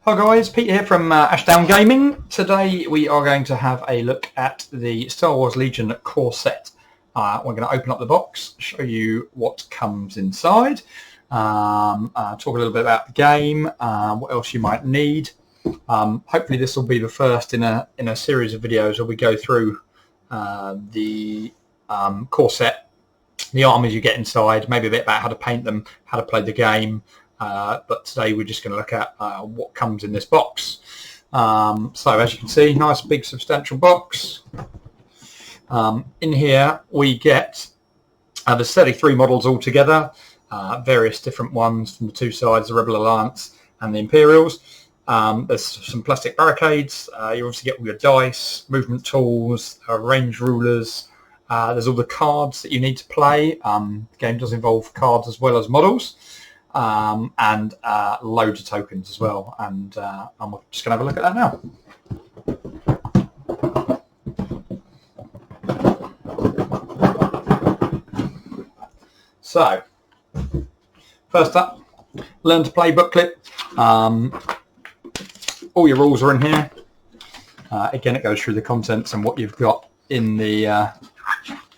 Hi guys, Pete here from Ashdown Gaming. Today we are going to have a look at the Star Wars Legion core set. We're going to open up the box, show you what comes inside, talk a little bit about the game, what else you might need. Hopefully this will be the first in a series of videos where we go through the core set, the armies you get inside, maybe a bit about how to paint them, how to play the game. But today we're just going to look at what comes in this box. So as you can see, nice big substantial box. In here we get there's 33 models altogether, various different ones from the two sides, the Rebel Alliance and the Imperials. There's some plastic barricades. You obviously get all your dice, movement tools, range rulers. There's all the cards that you need to play. The game does involve cards as well as models. And loads of tokens as well, and I'm just going to have a look at that now. So, first up, learn to play booklet. All your rules are in here. Again, it goes through the contents and what you've got in the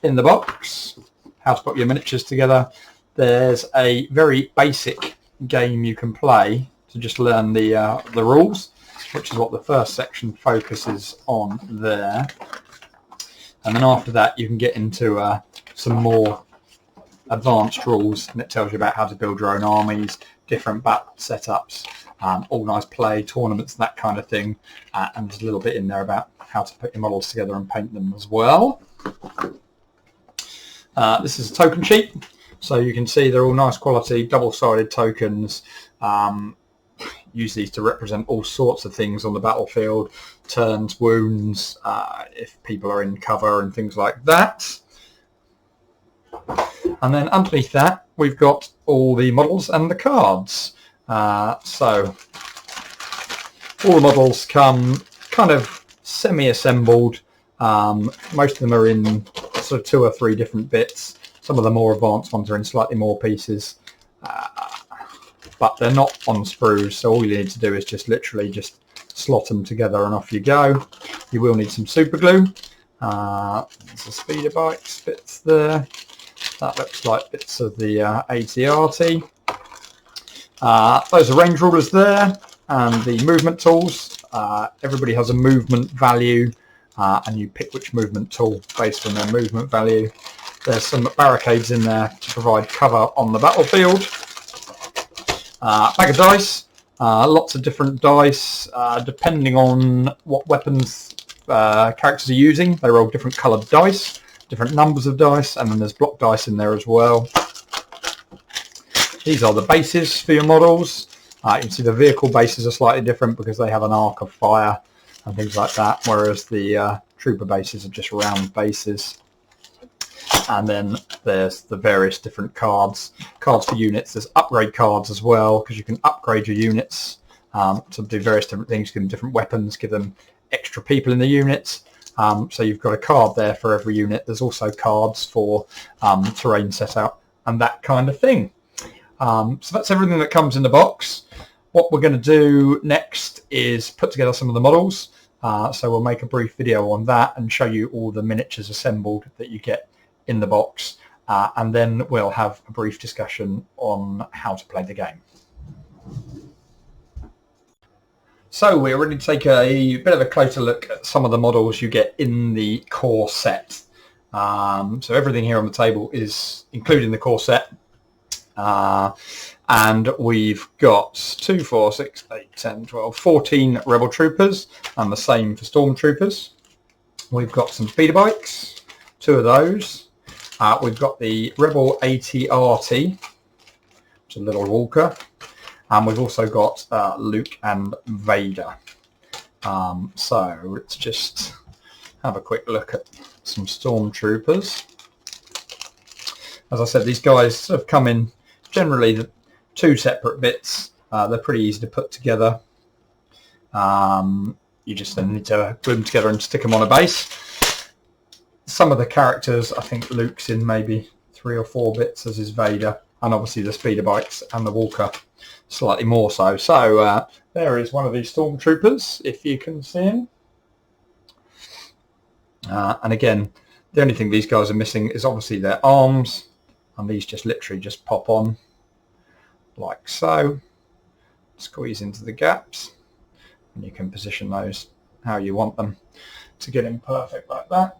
box. How to put your miniatures together. There's a very basic game you can play to just learn the rules, which is what the first section focuses on there. And then after that, you can get into some more advanced rules, and it tells you about how to build your own armies, different battle setups, organised play, tournaments, that kind of thing. And there's a little bit in there about how to put your models together and paint them as well. This is a token sheet. So you can see they're all nice quality, double-sided tokens. Use these to represent all sorts of things on the battlefield, turns, wounds, if people are in cover and things like that. And then underneath that, we've got all the models and the cards. So all the models come kind of semi-assembled. Most of them are in sort of 2 or 3 different bits. Some of the more advanced ones are in slightly more pieces, but they're not on sprues, so all you need to do is just literally just slot them together and off you go. You will need some super glue. There's a speeder bikes bits there. That looks like bits of the AT-RT. Those are range rulers there, and the movement tools. Everybody has a movement value, and you pick which movement tool based on their movement value. There's some barricades in there to provide cover on the battlefield. Bag of dice, lots of different dice, depending on what weapons characters are using. They roll different coloured dice, different numbers of dice, and then there's block dice in there as well. These are the bases for your models. You can see the vehicle bases are slightly different because they have an arc of fire and things like that, whereas the trooper bases are just round bases. And then there's the various different cards for units. There's upgrade cards as well, because you can upgrade your units to do various different things, give them different weapons, give them extra people in the units. So you've got a card there for every unit. There's also cards for terrain setup and that kind of thing. So that's everything that comes in the box. What we're going to do next is put together some of the models. So we'll make a brief video on that and show you all the miniatures assembled that you get in the box, and then we'll have a brief discussion on how to play the game. So we're ready to take a bit of a closer look at some of the models you get in the core set. So everything here on the table is including the core set, and we've got 2, 4, 6, 8, 10, 12, 14 Rebel Troopers, and the same for Stormtroopers. We've got some speeder bikes, 2 of those. We've got the Rebel AT-RT, which is a little walker, and we've also got Luke and Vader. So let's just have a quick look at some Stormtroopers. As I said, these guys have come in generally 2 separate bits. They're pretty easy to put together. You just then need to glue them together and stick them on a base. Some of the characters, I think Luke's in maybe 3 or 4 bits, as is Vader, and obviously the speeder bikes and the walker slightly more so. So there is one of these stormtroopers, if you can see him. And again, the only thing these guys are missing is obviously their arms, and these just literally just pop on like so. Squeeze into the gaps, and you can position those how you want them to get in perfect like that.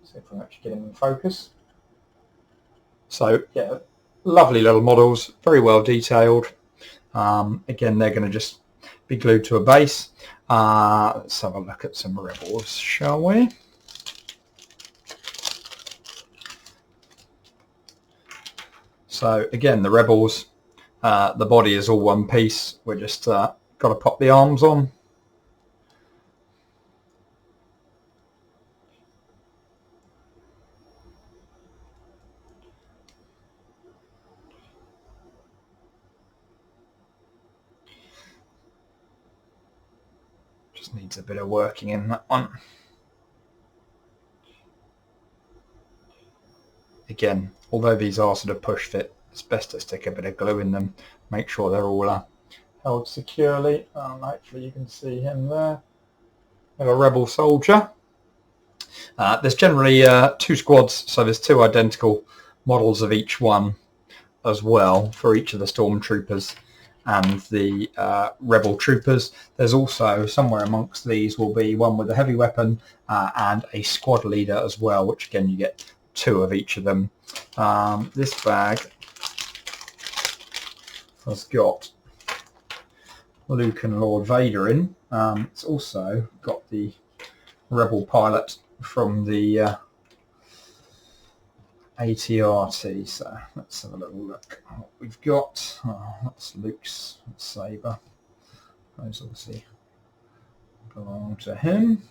See if we can actually get them in focus. So yeah, lovely little models, very well detailed. Again, they're going to just be glued to a base. Let's have a look at some Rebels, shall we? So again, the Rebels, the body is all one piece. We're just got to pop the arms on. Just needs a bit of working in that one. Again, although these are sort of push fit, it's best to stick a bit of glue in them, make sure they're all held securely. Hopefully you can see him there. We have a Rebel soldier. There's generally 2 squads, so there's 2 identical models of each one as well for each of the stormtroopers and the Rebel troopers. There's also, somewhere amongst these will be one with a heavy weapon and a squad leader as well, which again you get 2 of each of them. This bag has got Luke and Lord Vader in. It's also got the Rebel pilot from the AT-RT. So let's have a little look at what we've got. That's Luke's saber. Those obviously belong to him.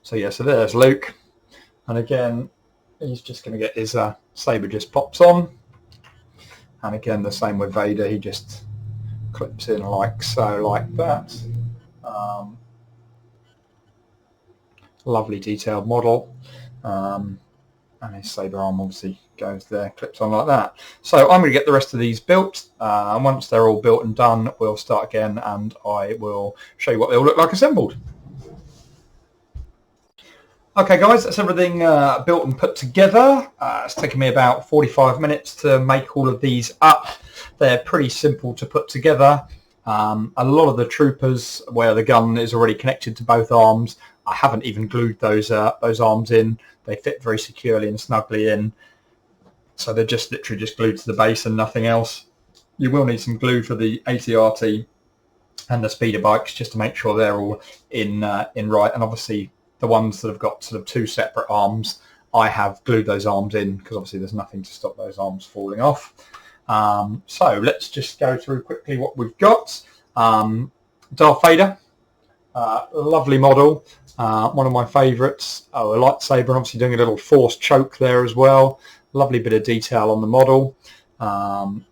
So yeah, so there's Luke. And again, he's just going to get his saber just pops on. And again, the same with Vader. He just clips in like so, like that. Lovely detailed model. And his saber arm obviously goes there, clips on like that. So I'm going to get the rest of these built. And once they're all built and done, we'll start again and I will show you what they all look like assembled. Okay guys, that's everything built and put together. It's taken me about 45 minutes to make all of these up. They're pretty simple to put together. A lot of the troopers where the gun is already connected to both arms, I haven't even glued those arms in. They fit very securely and snugly in. So they're just literally just glued to the base and nothing else. You will need some glue for the AT-RT and the speeder bikes just to make sure they're all in right. And obviously the ones that have got sort of 2 separate arms, I have glued those arms in because obviously there's nothing to stop those arms falling off. So let's just go through quickly what we've got. Darth Vader, lovely model, one of my favourites. A lightsaber, and obviously doing a little force choke there as well. Lovely bit of detail on the model. And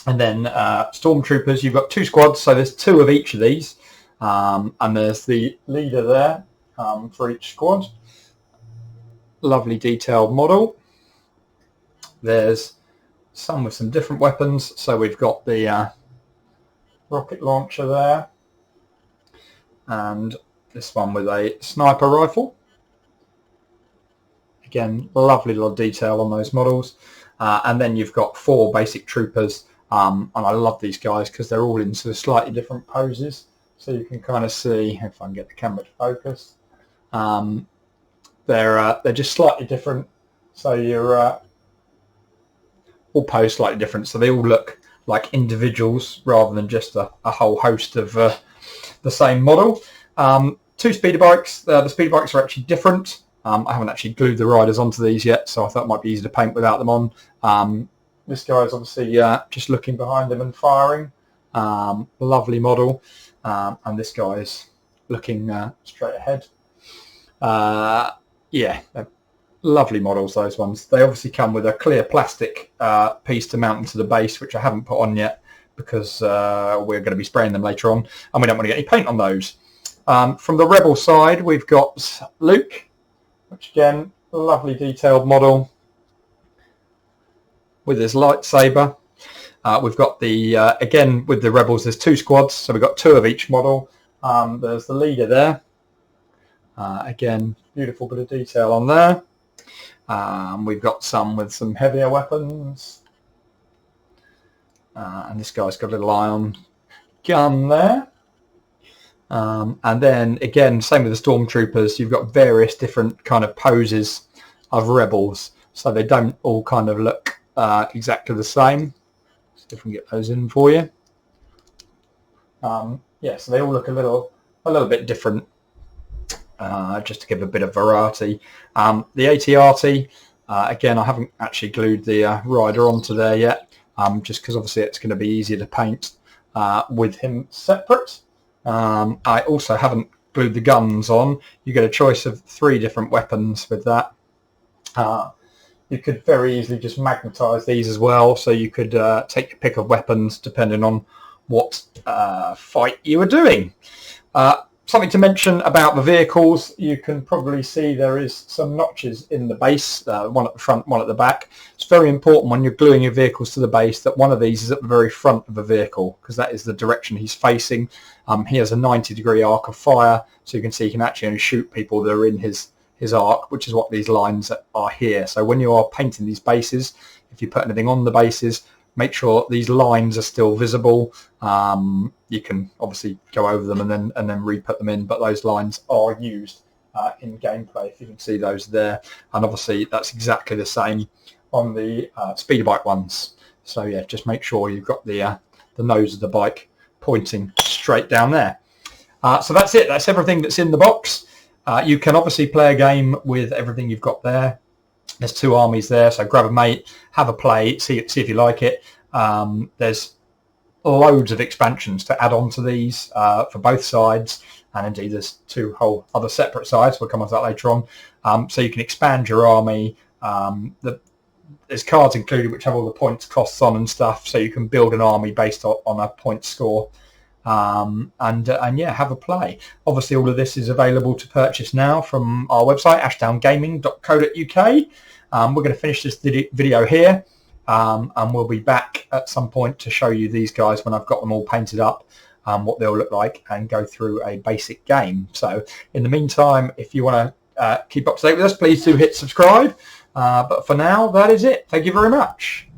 then stormtroopers, you've got 2 squads, so there's 2 of each of these. And there's the leader there for each squad. Lovely detailed model. There's some with some different weapons. So we've got the rocket launcher there. And this one with a sniper rifle. Again, lovely little detail on those models. And then you've got 4 basic troopers. And I love these guys because they're all in sort of slightly different poses. So you can kind of see, if I can get the camera to focus, they're just slightly different. So you're all posed slightly different. So they all look like individuals rather than just a whole host of the same model. 2 speeder bikes. The speeder bikes are actually different. I haven't actually glued the riders onto these yet, so I thought it might be easy to paint without them on. This guy is obviously just looking behind him and firing. Lovely model. And this guy is looking straight ahead. Yeah, they're lovely models, those ones. They obviously come with a clear plastic piece to mount into the base, which I haven't put on yet because we're going to be spraying them later on, and we don't want to get any paint on those. From the Rebel side, we've got Luke, which again, lovely detailed model with his lightsaber. We've got the, again, with the Rebels, there's 2 squads, so we've got 2 of each model. There's the leader there. Again, beautiful bit of detail on there. We've got some with some heavier weapons. And this guy's got a little ion gun there. And then, again, same with the Stormtroopers. You've got various different kind of poses of Rebels, so they don't all kind of look exactly the same. See if we can get those in for you. Yeah, so they all look a little bit different, just to give a bit of variety. The AT-AT, again, I haven't actually glued the rider onto there yet, just because obviously it's going to be easier to paint with him separate. I also haven't glued the guns on. You get a choice of 3 different weapons with that. You could very easily just magnetize these as well, so you could take your pick of weapons depending on what fight you were doing. Something to mention about the vehicles, you can probably see there is some notches in the base, one at the front, one at the back. It's very important when you're gluing your vehicles to the base that one of these is at the very front of the vehicle, because that is the direction he's facing. He has a 90-degree arc of fire, so you can see he can actually only shoot people that are in his arc, which is what these lines are here. So when you are painting these bases, if you put anything on the bases, make sure these lines are still visible. You can obviously go over them and then re-put them in, but those lines are used in gameplay, if you can see those there. And obviously that's exactly the same on the speeder bike ones. So yeah, just make sure you've got the nose of the bike pointing straight down there. So that's it. That's everything that's in the box. You can obviously play a game with everything you've got there. There's 2 armies there, so grab a mate, have a play, see if you like it. There's loads of expansions to add on to these for both sides, and indeed there's 2 whole other separate sides. We'll come on to that later on. So you can expand your army. There's cards included which have all the points costs on and stuff, so you can build an army based on a point score. And yeah, have a play. Obviously all of this is available to purchase now from our website, ashdowngaming.co.uk. We're going to finish this video here, and we'll be back at some point to show you these guys when I've got them all painted up, what they'll look like, and go through a basic game. So in the meantime, if you want to keep up to date with us, please do hit subscribe. But for now, that is it. Thank you very much.